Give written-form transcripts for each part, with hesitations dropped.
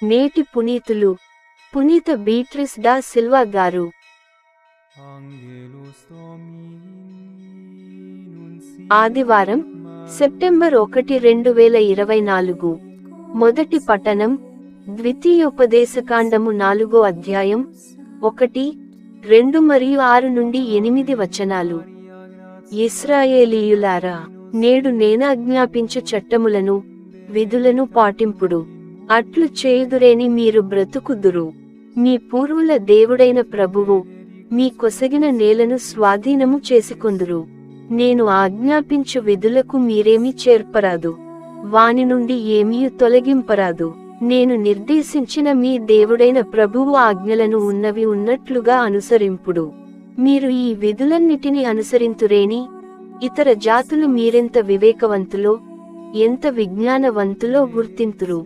నేటి పునీతులు పునీత బీట్రిస్ da Silva గారు. ఆదివారం సెప్టెంబర్ 1, 2024. మొదటి పఠనం ద్వితీయోపదేశకాండము 4వ అధ్యాయం 1, 2 మరియు 6 నుండి 8 వచనాలు. ఇశ్రాయేలీయులారా, నేడు నేనాజ్ఞాపించు చట్టములను విధులను పాటింపుడు. అట్లు చేయుదురేని మీరు బ్రతుకుదురు. మీ పూర్వుల దేవుడైన ప్రభువు మీ కొసగిన నేలను స్వాధీనము చేసుకొందురు. నేను ఆజ్ఞాపించు విధులకు మీరేమీ చేర్పరాదు, వాని నుండి ఏమీ తొలగింపరాదు. నేను నిర్దేశించిన మీ దేవుడైన ప్రభువు ఆజ్ఞలను ఉన్నవి ఉన్నట్లుగా అనుసరింపుడు. మీరు ఈ విధులన్నిటిని అనుసరింతురేని ఇతర జాతులు మీరెంత వివేకవంతులో ఎంత విజ్ఞానవంతులో గుర్తింతురు.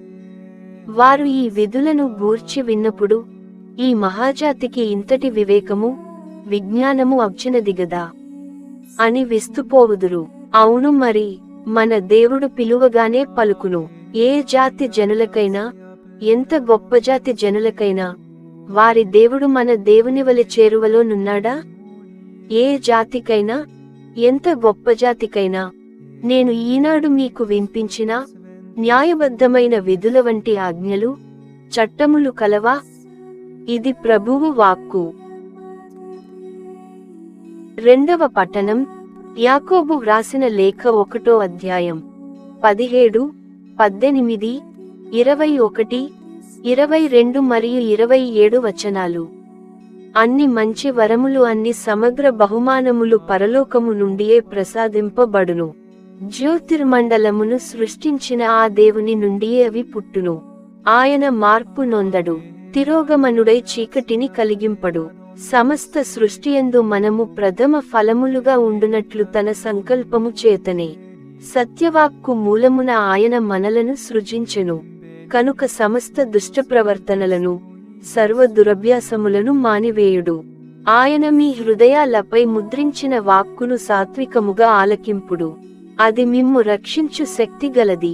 వారు ఈ విధులను గూర్చి విన్నప్పుడు, ఈ మహాజాతికి ఇంతటి వివేకము విజ్ఞానము అబ్చినదిగదా అని విస్తుపోవుదురు. అవును మరి, మన దేవుడు పిలువగానే పలుకును. ఏ జాతి జనులకైనా, ఎంత గొప్ప జాతి జనులకైనా వారి దేవుడు మన దేవునివలె చేరువలో నున్నాడా? ఏ జాతికైనా, ఎంత గొప్ప జాతికైనా నేను ఈనాడు మీకు వినిపించిన న్యాయబద్ధమైన విధుల వంటి ఆజ్ఞలు చట్టములు కలవా? ఇది ప్రభువు వాక్కు. రెండవ పఠనం యాకోబు వ్రాసిన లేఖ 1వ అధ్యాయం 17, 18, 21, 22 మరియు 27 వచనాలు. అన్ని మంచి వరములు అన్ని సమగ్ర బహుమానములు పరలోకము నుండియే ప్రసాదింపబడును. జ్యోతిర్మండలమును సృష్టించిన ఆ దేవుని నుండియే అవి పుట్టును. ఆయన మార్పు నొందడు, తిరోగమనుడై చీకటిని కలిగింపడు. సమస్త సృష్టియందు మనము ప్రథమ ఫలములుగా ఉండునట్లు తన సంకల్పము చేతనే సత్యవాక్కు మూలమున ఆయన మనలను సృజించెను. కనుక సమస్త దుష్టప్రవర్తనలను సర్వ దురభ్యాసములను మానివేయుడు. ఆయన మీ హృదయాలపై ముద్రించిన వాక్కును సాత్వికముగా ఆలకింపుడు. అది మిమ్ము రక్షించు శక్తి గలది.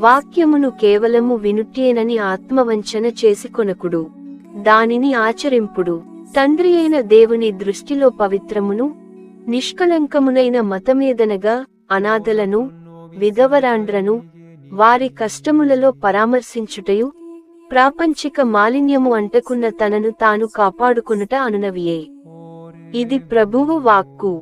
వాక్యమును కేవలము వినుటేనని ఆత్మవంచన చేసుకొనకుడు, దానిని ఆచరింపుడు. తండ్రి అయిన దేవుని దృష్టిలో పవిత్రమును నిష్కళంకమునైన మతమేదనగా అనాథలను విధవరాండ్రను వారి కష్టములలో పరామర్శించుటయు ప్రాపంచిక మాలిన్యము అంటకున్న తనను తాను కాపాడుకొనుట అనునవియే. ఇది ప్రభువు వాక్కు.